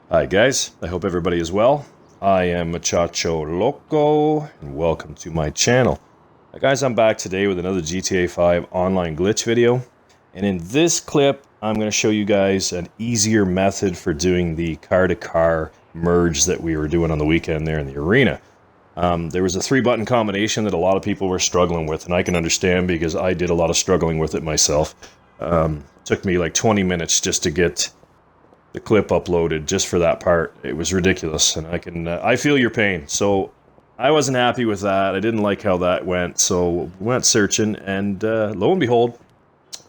Hi guys, I hope everybody is well. I am Muchacho Loco, and welcome to my channel. Now guys, I'm back today with another GTA 5 online glitch video. And in this clip, I'm going to show you guys an easier method for doing the car-to-car merge that we were doing on the weekend there in the arena. There was a 3-button combination that a lot of people were struggling with, and I can understand because I did a lot of struggling with it myself. Took me like 20 minutes just to get the clip uploaded just for that part. It was ridiculous, and I feel your pain. So I wasn't happy with that. I didn't like how that went, so we went searching, and lo and behold,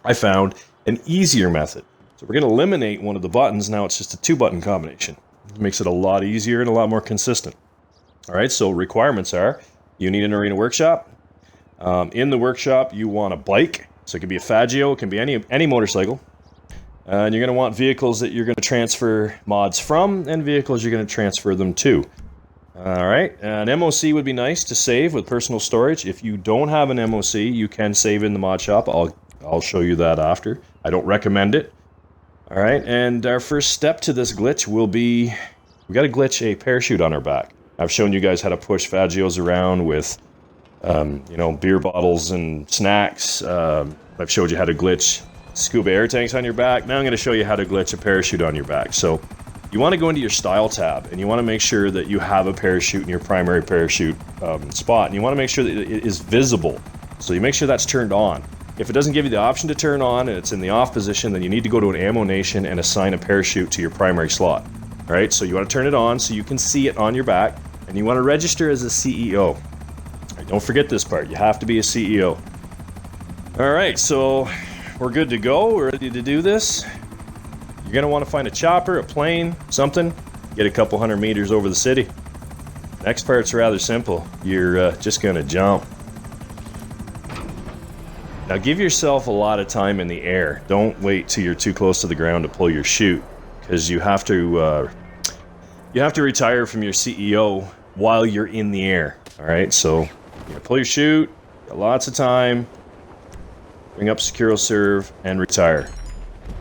I found an easier method. So we're going to eliminate one of the buttons. Now it's just a 2-button combination. It makes it a lot easier and a lot more consistent. All right, so requirements are, you need an arena workshop. In the workshop, you want a bike. So it can be a Faggio, it can be any motorcycle. And you're going to want vehicles that you're going to transfer mods from, and vehicles you're going to transfer them to. Alright, an MOC would be nice to save with personal storage. If you don't have an MOC, you can save in the mod shop. I'll show you that after. I don't recommend it. Alright, and our first step to this glitch will be, we got to glitch a parachute on our back. I've shown you guys how to push Faggios around with, beer bottles and snacks. I've showed you how to glitch scuba air tanks on your back. Now I'm going to show you how to glitch a parachute on your back. So you want to go into your style tab, and you want to make sure that you have a parachute in your primary parachute spot, and you want to make sure that it is visible. So you make sure that's turned on. If it doesn't give you the option to turn on and it's in the off position, then you need to go to an ammo nation and assign a parachute to your primary slot. All right, so you want to turn it on so you can see it on your back, and you want to register as a CEO. Right, don't forget this part, you have to be a CEO. All right, so we're good to go, we're ready to do this. You're going to want to find a chopper, a plane, something, get a couple 100 meters over the city. Next part's rather simple, you're just going to jump. Now give yourself a lot of time in the air. Don't wait till you're too close to the ground to pull your chute, because you have to retire from your CEO while you're in the air. All right, so you pull your chute, got lots of time. Bring up secure serve and retire.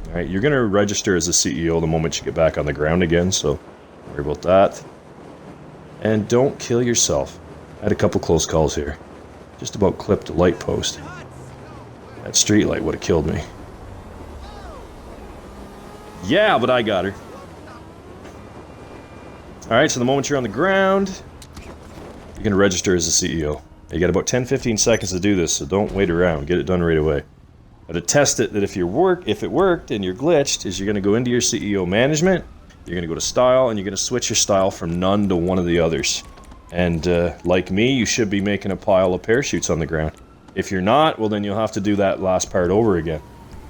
All right, you're going to register as a CEO the moment you get back on the ground again, so don't worry about that. And don't kill yourself. I had a couple close calls here. Just about clipped a light post. That street light would have killed me. Yeah, but I got her. Alright, so the moment you're on the ground, you're going to register as a CEO. You got about 10-15 seconds to do this, so don't wait around. Get it done right away. Now to test it, that if it worked and you're glitched, is you're going to go into your CEO management, you're going to go to style, and you're going to switch your style from none to one of the others. And like me, you should be making a pile of parachutes on the ground. If you're not, well then you'll have to do that last part over again.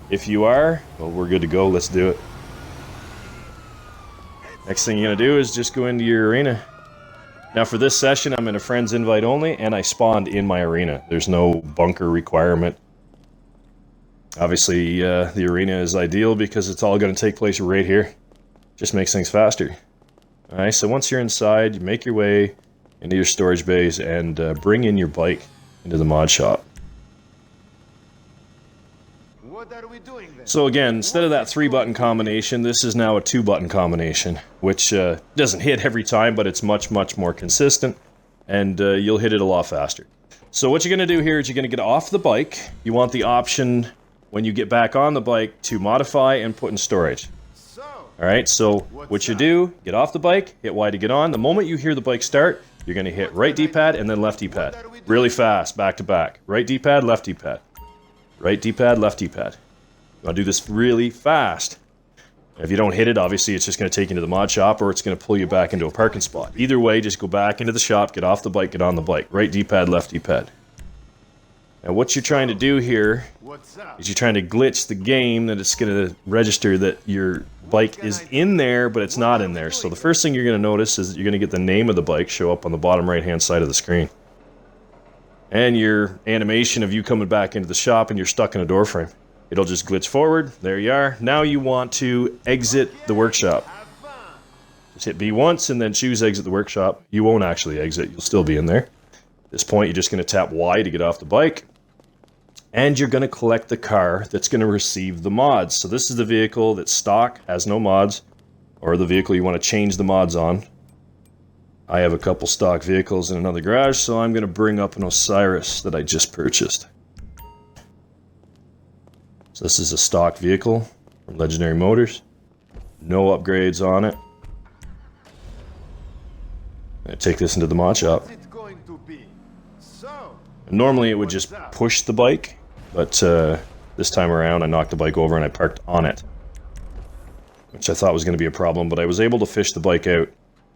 If you are, well we're good to go, let's do it. Next thing you're going to do is just go into your arena. Now for this session, I'm in a friend's invite only, and I spawned in my arena. There's no bunker requirement. Obviously, the arena is ideal because it's all going to take place right here. Just makes things faster. Alright, so once you're inside, you make your way into your storage bays and bring in your bike into the mod shop. What are we doing then? So again, instead of that 3-button combination, this is now a 2-button combination, which doesn't hit every time, but it's much more consistent, and you'll hit it a lot faster. So what you're going to do here is you're going to get off the bike. You want the option, when you get back on the bike, to modify and put in storage. Alright, so what you do, get off the bike, hit Y to get on. The moment you hear the bike start, you're going to hit right D-pad and then left D-pad. Really fast, back to back. Right D-pad, left D-pad. Right D-pad, left D-pad. You want to do this really fast. If you don't hit it, obviously it's just going to take you to the mod shop, or it's going to pull you back into a parking spot. Either way, just go back into the shop, get off the bike, get on the bike. Right D-pad, left D-pad. Now what you're trying to do here is you're trying to glitch the game that it's going to register that your bike is in there, but it's not in there. So the first thing you're going to notice is that you're going to get the name of the bike show up on the bottom right hand side of the screen. And your animation of you coming back into the shop and you're stuck in a door frame. It'll just glitch forward. There you are. Now you want to exit the workshop. Just hit B once and then choose exit the workshop. You won't actually exit. You'll still be in there. At this point, you're just going to tap Y to get off the bike. And you're going to collect the car that's going to receive the mods. So this is the vehicle that's stock, has no mods. or the vehicle you want to change the mods on. I have a couple stock vehicles in another garage, so I'm going to bring up an Osiris that I just purchased. So this is a stock vehicle from Legendary Motors. No upgrades on it. I take this into the mod shop. What's it going to be? So, And normally it would just push the bike, but this time around I knocked the bike over and I parked on it, which I thought was going to be a problem, but I was able to fish the bike out.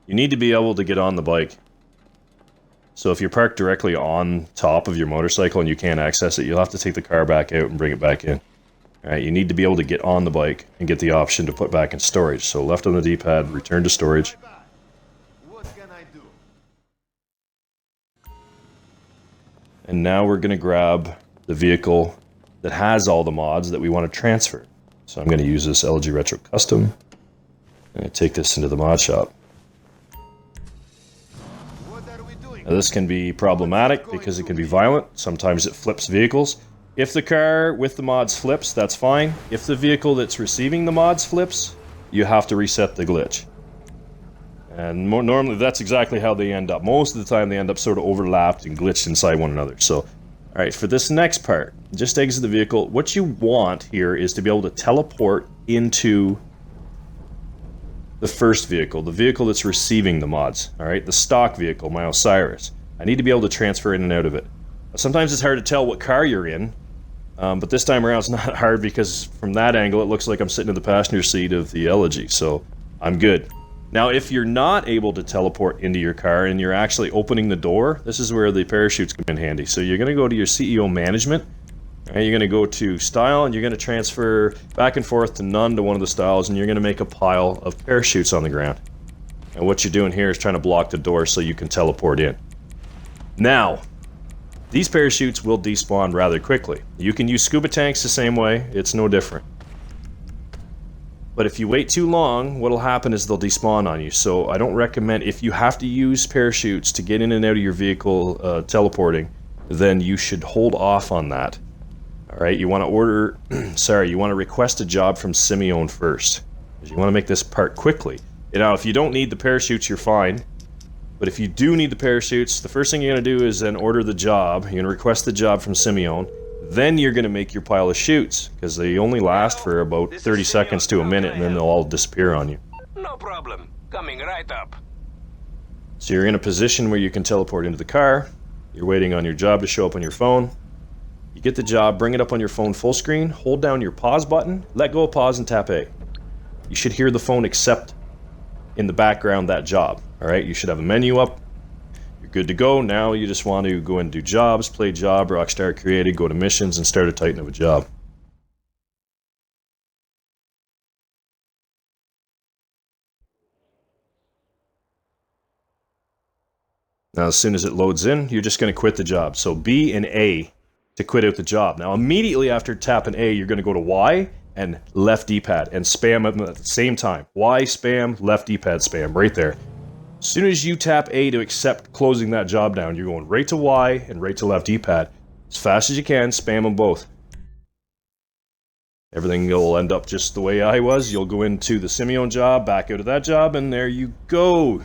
You need to be able to get on the bike. So if you're parked directly on top of your motorcycle and you can't access it, you'll have to take the car back out and bring it back in. Alright, you need to be able to get on the bike and get the option to put back in storage. So left on the D-pad, return to storage. what can I do? And now we're going to grab the vehicle that has all the mods that we want to transfer. So I'm going to use this LG Retro Custom. And I take this into the mod shop. What are we doing? Now this can be problematic because it can be violent. Sometimes it flips vehicles. If the car with the mods flips, that's fine. If the vehicle that's receiving the mods flips, you have to reset the glitch. And normally that's exactly how they end up. Most of the time they end up sort of overlapped and glitched inside one another. So, alright, for this next part, just exit the vehicle. What you want here is to be able to teleport into the first vehicle, the vehicle that's receiving the mods. Alright, the stock vehicle, my Osiris. I need to be able to transfer in and out of it. Sometimes it's hard to tell what car you're in, but this time around it's not hard because from that angle it looks like I'm sitting in the passenger seat of the Elegy, so I'm good. Now if you're not able to teleport into your car and you're actually opening the door, this is where the parachutes come in handy. So you're going to go to your CEO management, and you're going to go to style, and you're going to transfer back and forth to none to one of the styles, and you're going to make a pile of parachutes on the ground. And what you're doing here is trying to block the door so you can teleport in. Now, these parachutes will despawn rather quickly. You can use scuba tanks the same way, it's no different. But if you wait too long, what'll happen is they'll despawn on you. So I don't recommend, if you have to use parachutes to get in and out of your vehicle teleporting, then you should hold off on that. Alright, you want to order, you want to request a job from Simeon first. Because you want to make this part quickly. Now, if you don't need the parachutes, you're fine. But if you do need the parachutes, the first thing you're going to do is then order the job. You're going to request the job from Simeon. Then you're going to make your pile of chutes, because they only last for about 30 seconds to a minute, and then they'll all disappear on you. No problem. Coming right up. So you're in a position where you can teleport into the car. You're waiting on your job to show up on your phone. You get the job, bring it up on your phone full screen, hold down your pause button, let go of pause, and tap A. You should hear the phone accept in the background that job. Alright, you should have a menu up. You're good to go. Now you just want to go and do jobs, play job, Rockstar created, go to missions, and start a Titan of a job. Now as soon as it loads in, you're just going to quit the job. So B and A to quit out the job. Now immediately after tapping A, you're going to go to Y and left D-pad and spam them at the same time. Y spam, left D-pad spam, right there. As soon as you tap A to accept closing that job down, you're going right to Y and right to left D-pad. As fast as you can, spam them both. Everything will end up just the way I was. You'll go into the Simeon job, back out of that job, and there you go.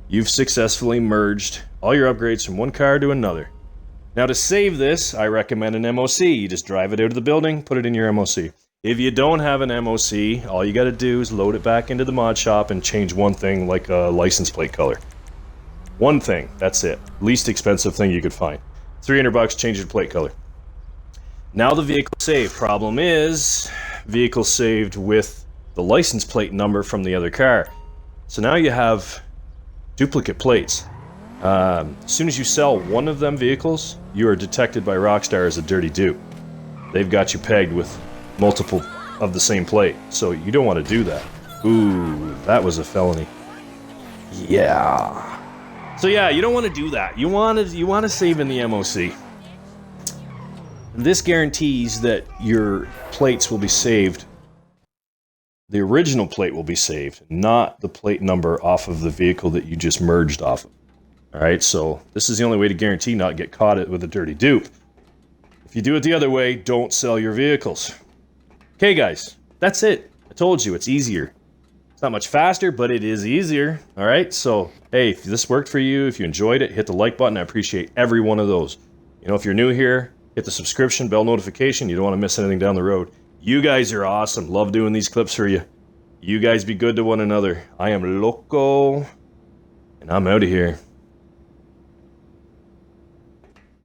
You've successfully merged all your upgrades from one car to another. Now to save this, I recommend an MOC. You just drive it out of the building, put it in your MOC. If you don't have an MOC, all you gotta do is load it back into the mod shop and change one thing, like a license plate color. One thing, that's it. Least expensive thing you could find. 300 bucks, change your plate color. Now the vehicle saved. Problem is, vehicle saved with the license plate number from the other car. So now you have duplicate plates. As soon as you sell one of them vehicles, you are detected by Rockstar as a dirty dupe. They've got you pegged with multiple of the same plate, so you don't want to do that. Ooh, that was a felony. Yeah. So yeah, you don't want to do that. You want to save in the MOC. This guarantees that your plates will be saved. The original plate will be saved, not the plate number off of the vehicle that you just merged off of. Alright, so this is the only way to guarantee not get caught with a dirty dupe. If you do it the other way, don't sell your vehicles. Okay guys, that's it. I told you, it's easier. It's not much faster, but it is easier. All right, so hey, if this worked for you, if you enjoyed it, hit the like button. I appreciate every one of those. You know, if you're new here, hit the subscription, bell notification. You don't want to miss anything down the road. You guys are awesome. Love doing these clips for you. You guys be good to one another. I am Loco, and I'm out of here.